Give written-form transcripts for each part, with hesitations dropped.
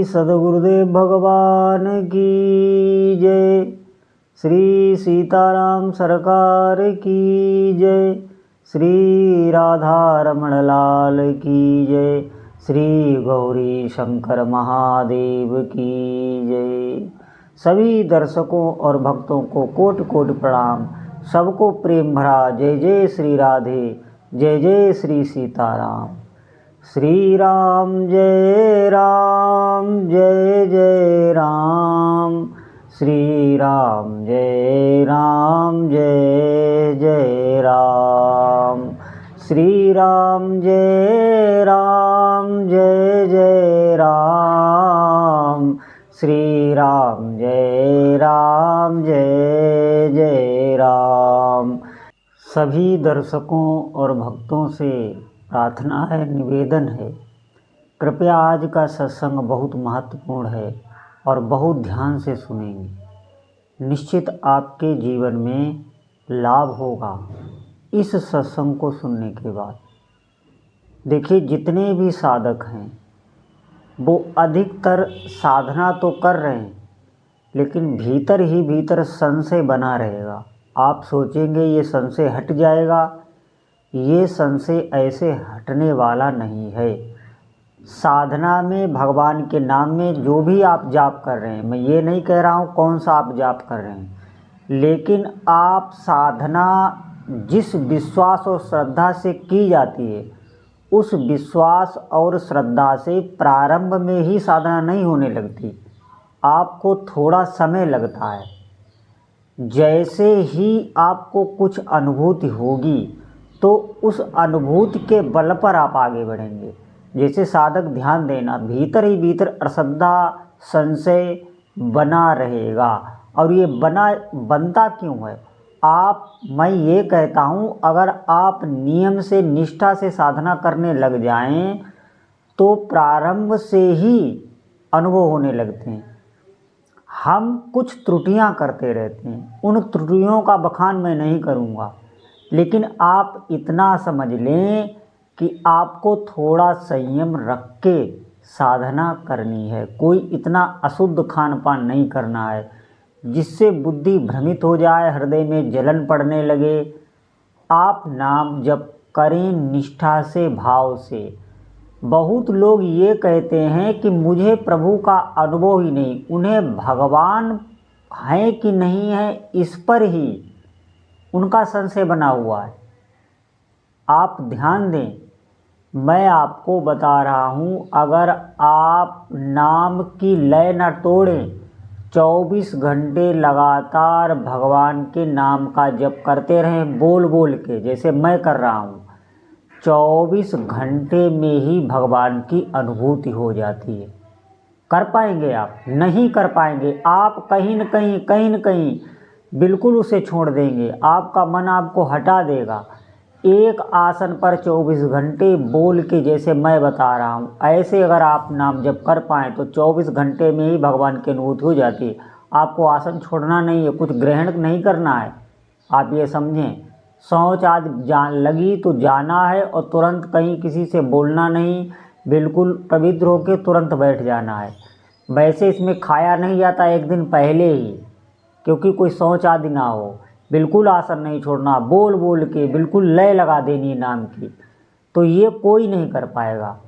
सदगुरुदेव भगवान की जय। श्री सीताराम सरकार की जय। श्री राधा रमण लाल की जय। श्री गौरी शंकर महादेव की जय। सभी दर्शकों और भक्तों को कोटि कोटि प्रणाम। सबको प्रेम भरा जय जय श्री राधे, जय जय श्री सीताराम। श्री राम जय जय राम। श्री राम जय जय जय राम। श्री राम जय जय राम। श्री राम जय जय राम। सभी दर्शकों और भक्तों से प्रार्थना है, निवेदन है, कृपया आज का सत्संग बहुत महत्वपूर्ण है और बहुत ध्यान से सुनेंगे। निश्चित आपके जीवन में लाभ होगा इस सत्संग को सुनने के बाद। देखिए, जितने भी साधक हैं वो अधिकतर साधना तो कर रहे हैं, लेकिन भीतर ही भीतर संशय बना रहेगा। आप सोचेंगे ये संशय हट जाएगा, ये संशय ऐसे हटने वाला नहीं है। साधना में भगवान के नाम में जो भी आप जाप कर रहे हैं, मैं ये नहीं कह रहा हूँ कौन सा आप जाप कर रहे हैं, लेकिन आप साधना जिस विश्वास और श्रद्धा से की जाती है, उस विश्वास और श्रद्धा से प्रारंभ में ही साधना नहीं होने लगती, आपको थोड़ा समय लगता है। जैसे ही आपको कुछ अनुभूति होगी तो उस अनुभूति के बल पर आप आगे बढ़ेंगे। जैसे साधक ध्यान देना, भीतर ही भीतर अश्रद्धा संशय बना रहेगा। और ये बनता क्यों है? मैं ये कहता हूँ, अगर आप नियम से निष्ठा से साधना करने लग जाएं तो प्रारंभ से ही अनुभव होने लगते हैं। हम कुछ त्रुटियां करते रहते हैं, उन त्रुटियों का बखान मैं नहीं करूँगा, लेकिन आप इतना समझ लें कि आपको थोड़ा संयम रख के साधना करनी है। कोई इतना अशुद्ध खान पान नहीं करना है जिससे बुद्धि भ्रमित हो जाए, हृदय में जलन पड़ने लगे। आप नाम जप करें निष्ठा से, भाव से। बहुत लोग ये कहते हैं कि मुझे प्रभु का अनुभव ही नहीं, उन्हें भगवान है कि नहीं है इस पर ही उनका संशय बना हुआ है। आप ध्यान दें, मैं आपको बता रहा हूँ, अगर आप नाम की लय न तोड़ें, 24 घंटे लगातार भगवान के नाम का जप करते रहें बोल बोल के, जैसे मैं कर रहा हूँ, 24 घंटे में ही भगवान की अनुभूति हो जाती है। कर पाएंगे आप? नहीं कर पाएंगे। आप कहीं न कहीं बिल्कुल उसे छोड़ देंगे, आपका मन आपको हटा देगा। एक आसन पर 24 घंटे बोल के, जैसे मैं बता रहा हूँ, ऐसे अगर आप नाम जप कर पाएँ तो 24 घंटे में ही भगवान की अनुभूति हो जाती है। आपको आसन छोड़ना नहीं है, कुछ ग्रहण नहीं करना है। आप ये समझें, शौच आज लगी तो जाना है और तुरंत कहीं किसी से बोलना नहीं, बिल्कुल पवित्र होकर तुरंत बैठ जाना है। वैसे इसमें खाया नहीं जाता एक दिन पहले ही, क्योंकि कोई शौच आदि ना हो। बिल्कुल आसन नहीं छोड़ना, बोल बोल के बिल्कुल लय लगा देनी नाम की, तो ये कोई नहीं कर पाएगा।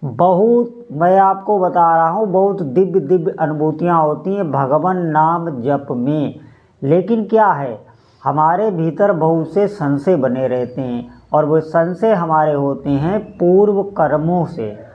बहुत, मैं आपको बता रहा हूँ, बहुत दिव्य दिव्य अनुभूतियाँ होती हैं भगवान नाम जप में। लेकिन क्या है, हमारे भीतर बहुत से संशय बने रहते हैं, और वो संशय हमारे होते हैं पूर्व कर्मों से।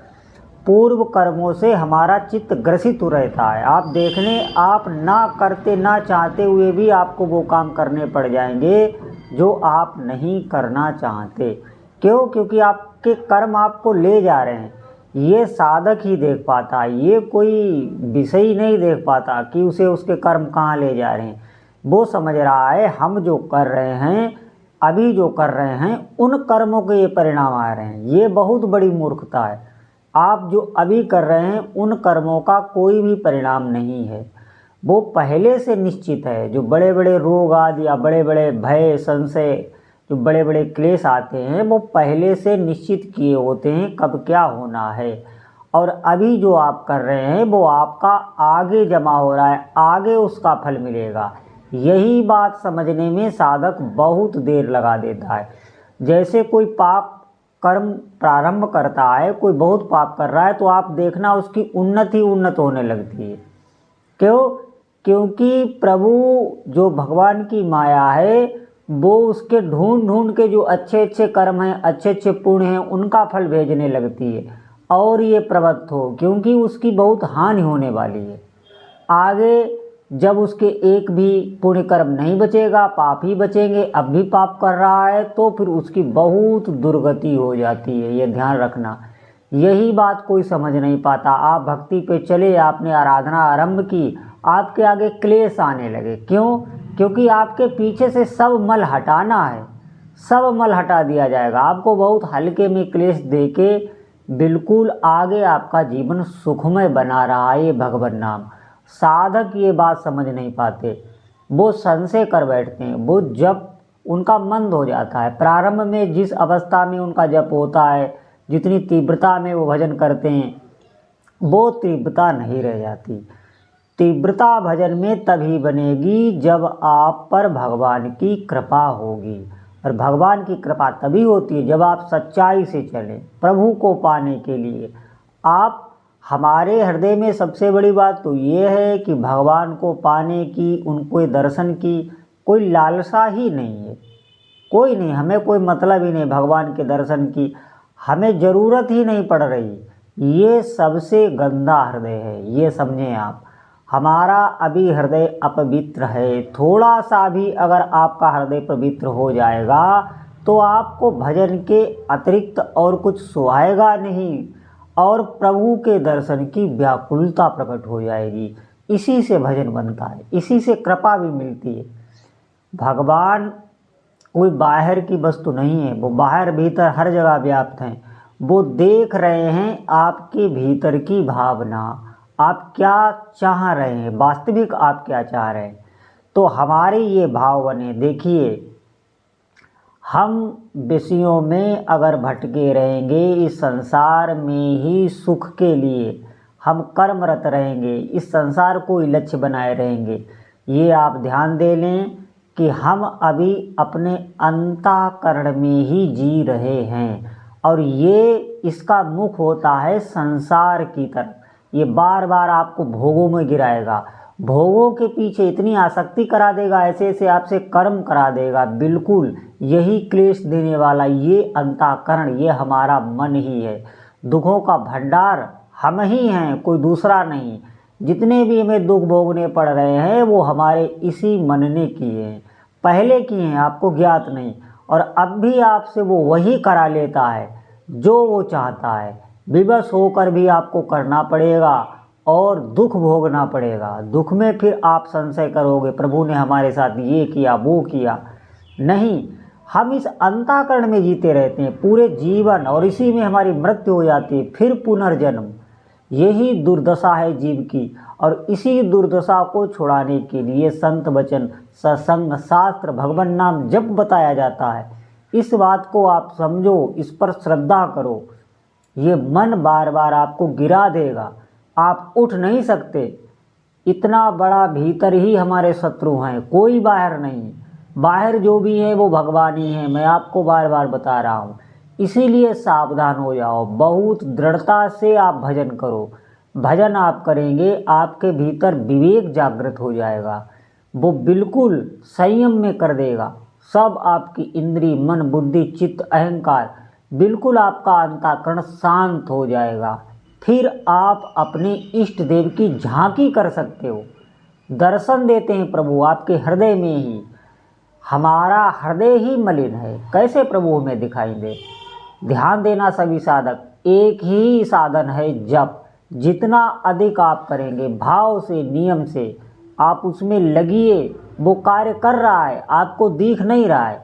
पूर्व कर्मों से हमारा चित्त ग्रसित हो रहता है। आप देख लें, आप ना चाहते हुए भी आपको वो काम करने पड़ जाएंगे जो आप नहीं करना चाहते। क्यों? क्योंकि आपके कर्म आपको ले जा रहे हैं। ये साधक ही देख पाता है, ये कोई विषय नहीं देख पाता कि उसे उसके कर्म कहाँ ले जा रहे हैं। वो समझ रहा है हम जो कर रहे हैं, अभी जो कर रहे हैं, उन कर्मों के ये परिणाम आ रहे हैं। ये बहुत बड़ी मूर्खता है। आप जो अभी कर रहे हैं उन कर्मों का कोई भी परिणाम नहीं है, वो पहले से निश्चित है। जो बड़े बड़े रोग आदि या बड़े बड़े भय संशय, जो बड़े बड़े क्लेश आते हैं, वो पहले से निश्चित किए होते हैं कब क्या होना है। और अभी जो आप कर रहे हैं वो आपका आगे जमा हो रहा है, आगे उसका फल मिलेगा। यही बात समझने में साधक बहुत देर लगा देता है। जैसे कोई पाप कर्म प्रारंभ करता है, कोई बहुत पाप कर रहा है, तो आप देखना उसकी उन्नति होने लगती है। क्यों? क्योंकि प्रभु जो भगवान की माया है वो उसके ढूंढ के जो अच्छे अच्छे कर्म हैं, अच्छे अच्छे पुण्य हैं, उनका फल भेजने लगती है और ये प्रवृत्त हो, क्योंकि उसकी बहुत हानि होने वाली है। आगे जब उसके एक भी पुण्य कर्म नहीं बचेगा, पाप ही बचेंगे, अब भी पाप कर रहा है, तो फिर उसकी बहुत दुर्गति हो जाती है। ये ध्यान रखना। यही बात कोई समझ नहीं पाता। आप भक्ति पे चले, आपने आराधना आरंभ की, आपके आगे क्लेश आने लगे। क्यों? क्योंकि आपके पीछे से सब मल हटाना है, सब मल हटा दिया जाएगा। आपको बहुत हल्के में क्लेश देके बिल्कुल आगे आपका जीवन सुखमय बना रहा है ये भगवान नाम। साधक ये बात समझ नहीं पाते, वो संशय कर बैठते हैं। वो जब उनका मंद हो जाता है, प्रारंभ में जिस अवस्था में उनका जप होता है, जितनी तीव्रता में वो भजन करते हैं, वो तीव्रता नहीं रह जाती। तीव्रता भजन में तभी बनेगी जब आप पर भगवान की कृपा होगी। और भगवान की कृपा तभी होती है जब आप सच्चाई से चलें प्रभु को पाने के लिए। आप हमारे हृदय में सबसे बड़ी बात तो ये है कि भगवान को पाने की, उनको दर्शन की कोई लालसा ही नहीं है, कोई नहीं। हमें कोई मतलब ही नहीं भगवान के दर्शन की, हमें ज़रूरत ही नहीं पड़ रही। ये सबसे गंदा हृदय है, ये समझें आप। हमारा अभी हृदय अपवित्र है। थोड़ा सा भी अगर आपका हृदय पवित्र हो जाएगा तो आपको भजन के अतिरिक्त और कुछ सुहाएगा नहीं, और प्रभु के दर्शन की व्याकुलता प्रकट हो जाएगी। इसी से भजन बनता है, इसी से कृपा भी मिलती है। भगवान कोई बाहर की वस्तु नहीं है, वो बाहर भीतर हर जगह व्याप्त हैं। वो देख रहे हैं आपके भीतर की भावना, आप क्या चाह रहे हैं, वास्तविक आप क्या चाह रहे हैं। तो हमारे ये भाव बने। देखिए, हम विषयों में अगर भटके रहेंगे, इस संसार में ही सुख के लिए हम कर्मरत रहेंगे, इस संसार को ही लक्ष्य बनाए रहेंगे, ये आप ध्यान दे लें कि हम अभी अपने अंतःकरण में ही जी रहे हैं। और ये इसका मुख होता है संसार की तरफ। ये बार बार आपको भोगों में गिराएगा, भोगों के पीछे इतनी आसक्ति करा देगा, ऐसे ऐसे आपसे कर्म करा देगा। बिल्कुल यही क्लेश देने वाला ये अंतःकरण, ये हमारा मन ही है। दुखों का भंडार हम ही हैं, कोई दूसरा नहीं। जितने भी हमें दुख भोगने पड़ रहे हैं वो हमारे इसी मन ने किए हैं, पहले किए हैं, आपको ज्ञात नहीं। और अब भी आपसे वो वही करा लेता है जो वो चाहता है। विवश होकर भी आपको करना पड़ेगा और दुख भोगना पड़ेगा। दुख में फिर आप संशय करोगे प्रभु ने हमारे साथ ये किया वो किया। नहीं, हम इस अंतःकरण में जीते रहते हैं पूरे जीवन, और इसी में हमारी मृत्यु हो जाती है, फिर पुनर्जन्म। यही दुर्दशा है जीव की। और इसी दुर्दशा को छुड़ाने के लिए संत वचन, सत्संग, शास्त्र, भगवान नाम जप बताया जाता है। इस बात को आप समझो, इस पर श्रद्धा करो। ये मन बार बार आपको गिरा देगा, आप उठ नहीं सकते। इतना बड़ा भीतर ही हमारे शत्रु हैं, कोई बाहर नहीं। बाहर जो भी है वो भगवान ही है, मैं आपको बार बार बता रहा हूँ। इसीलिए सावधान हो जाओ, बहुत दृढ़ता से आप भजन करो। भजन आप करेंगे, आपके भीतर विवेक जागृत हो जाएगा, वो बिल्कुल संयम में कर देगा सब आपकी इंद्री, मन, बुद्धि, चित्त, अहंकार। बिल्कुल आपका अंतःकरण शांत हो जाएगा। फिर आप अपने इष्ट देव की झांकी कर सकते हो। दर्शन देते हैं प्रभु आपके हृदय में ही। हमारा हृदय ही मलिन है, कैसे प्रभु हमें दिखाई दे। ध्यान देना सभी साधक, एक ही साधन है जप। जितना अधिक आप करेंगे भाव से, नियम से, आप उसमें लगिए, वो कार्य कर रहा है, आपको दिख नहीं रहा है,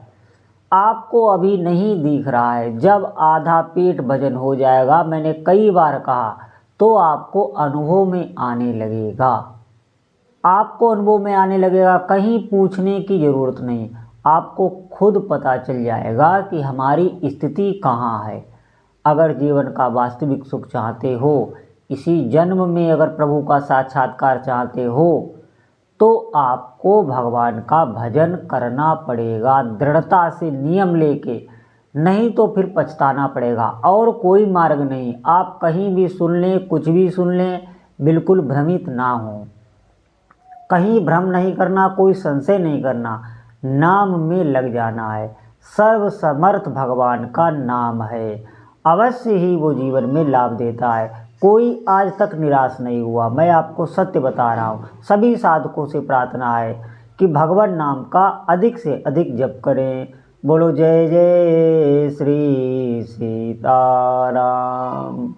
आपको अभी नहीं दिख रहा है। जब आधा पेट भजन हो जाएगा, मैंने कई बार कहा, तो आपको अनुभव में आने लगेगा। आपको अनुभव में आने लगेगा, कहीं पूछने की ज़रूरत नहीं, आपको खुद पता चल जाएगा कि हमारी स्थिति कहाँ है। अगर जीवन का वास्तविक सुख चाहते हो, इसी जन्म में अगर प्रभु का साक्षात्कार चाहते हो, तो आपको भगवान का भजन करना पड़ेगा दृढ़ता से, नियम लेके, नहीं तो फिर पछताना पड़ेगा। और कोई मार्ग नहीं। आप कहीं भी सुन लें, कुछ भी सुन लें, बिल्कुल भ्रमित ना हो, कहीं भ्रम नहीं करना, कोई संशय नहीं करना, नाम में लग जाना है। सर्वसमर्थ भगवान का नाम है, अवश्य ही वो जीवन में लाभ देता है। कोई आज तक निराश नहीं हुआ, मैं आपको सत्य बता रहा हूँ। सभी साधकों से प्रार्थना है कि भगवान नाम का अधिक से अधिक जप करें। बोलो जय जय श्री सीताराम।